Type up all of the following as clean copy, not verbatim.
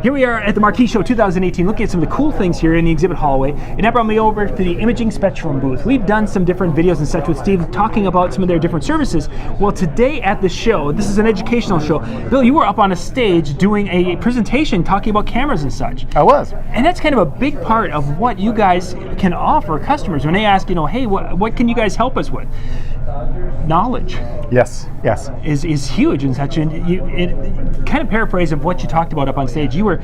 Here we are at the Marquee Show 2018, looking at some of the cool things here in the exhibit hallway, and that brought me over to the Imaging Spectrum booth. We've done some different videos and such with Steve talking about some of their different services. Well, today at the show, this is an educational show. Bill, you were up on a stage doing a presentation talking about cameras and such. I was. And that's kind of a big part of what you guys can offer customers when they ask, hey, what can you guys help us with? Knowledge. Yes. Is huge and such. And it kind of paraphrase of what you talked about up on stage. You were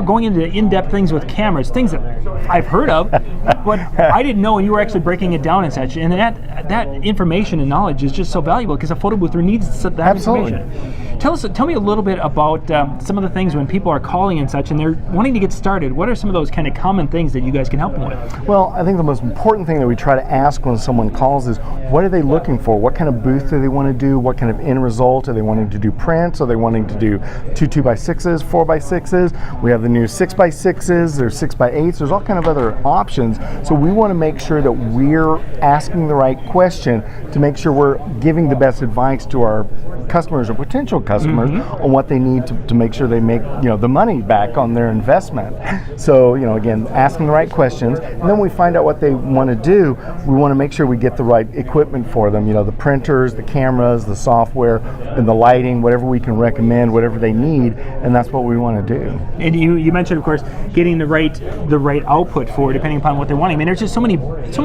going into in-depth things with cameras, things that I've heard of, but I didn't know, and you were actually breaking it down and such. And that information and knowledge is just so valuable because a photo booth needs that Absolutely. information. Tell me a little bit about some of the things when people are calling and such, and they're wanting to get started. What are some of those kind of common things that you guys can help them with? Well, I think the most important thing that we try to ask when someone calls is, what are they looking for? What kind of booth do they want to do? What kind of end result? Are they wanting to do prints? Are they wanting to do 2x6s, 4x6s? We have the new 6x6s, there's 6x8s, there's all kind of other options. So we want to make sure that we're asking the right question to make sure we're giving the best advice to our customers or potential customers on what they need to make sure they make the money back on their investment. So again, asking the right questions, and then we find out what they want to do. We want to make sure we get the right equipment for them. The printers, the cameras, the software, and the lighting, whatever we can recommend, whatever they need, and that's what we want to do. And you mentioned, of course, getting the right output for depending upon what they're wanting. I mean, there's just so many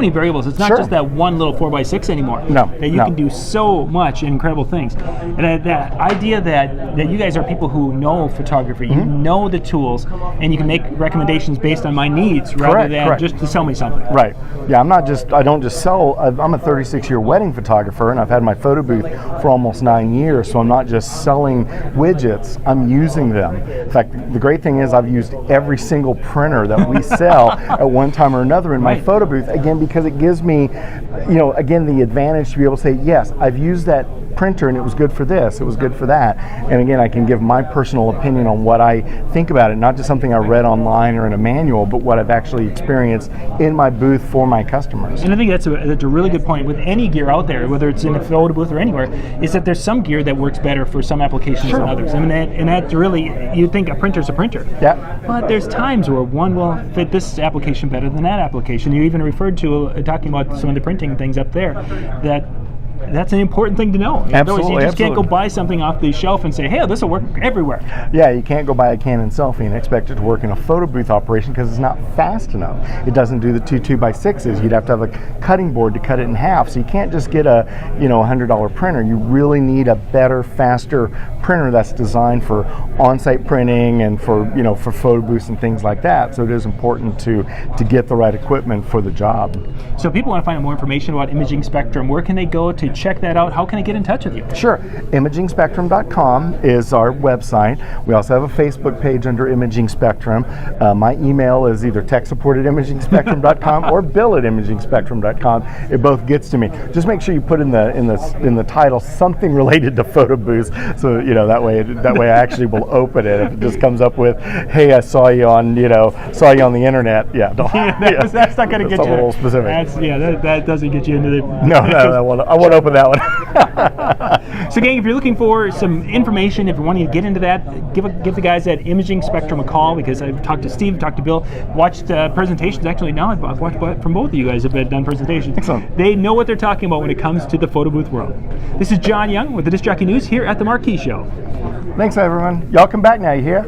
variables. It's not just that one little 4x6 anymore. No, that you can do so much incredible things. And that idea that you guys are people who know photography, you know the tools, and you can make recommendations based on my needs rather than just to sell me something. Right. Yeah, I don't just sell. I'm a 36-year wedding photographer, and I've had my photo booth for almost 9 years, so I'm not just selling widgets, I'm using them. In fact, the great thing is I've used every single printer that we sell at one time or another in my photo booth, again, because it gives me, again, the advantage to be able to say, yes, I've used that printer and it was good for this, it was good for that. And again, I can give my personal opinion on what I think about it, not just something I read online or in a manual, but what I've actually experienced in my booth for my customers. And I think that's a really good point. With any gear out there, whether it's in a photo booth or anywhere, is that there's some gear that works better for some applications than others. I mean, and that's really, you'd think a printer's a printer. Yeah. But there's times where one will fit this application better than that application. You even referred to talking about some of the printing things up there, that's an important thing to know. Absolutely. You just can't go buy something off the shelf and say, hey, this will work everywhere. Yeah, you can't go buy a Canon selfie and expect it to work in a photo booth operation because it's not fast enough. It doesn't do the 2x6s. You'd have to have a cutting board to cut it in half. So you can't just get a $100 printer. You really need a better, faster printer that's designed for on-site printing and for photo booths and things like that. So it is important to get the right equipment for the job. So if people want to find out more information about Imaging Spectrum, where can they go to check that out? How can I get in touch with you? Sure. ImagingSpectrum.com is our website. We also have a Facebook page under Imaging Spectrum. My email is either techsupport@imagingspectrum.com or bill@imagingspectrum.com. It both gets to me. Just make sure you put in the title something related to photo booths, so that way I actually will open it. If it just comes up with, "Hey, I saw you on the internet," that's not going to get you. A little specific. That doesn't get you into the. No, I won't open that one. So, gang, if you're looking for some information, if you want to get into that, give the guys at Imaging Spectrum a call, because I've talked to Steve, talked to Bill, watched presentations. Actually, now I've watched from both of you guys have done presentations. Excellent. They know what they're talking about when it comes to the photo booth world. This is John Young with the Disc Jockey News here at the Marquee Show. Thanks, everyone. Y'all come back now, you hear?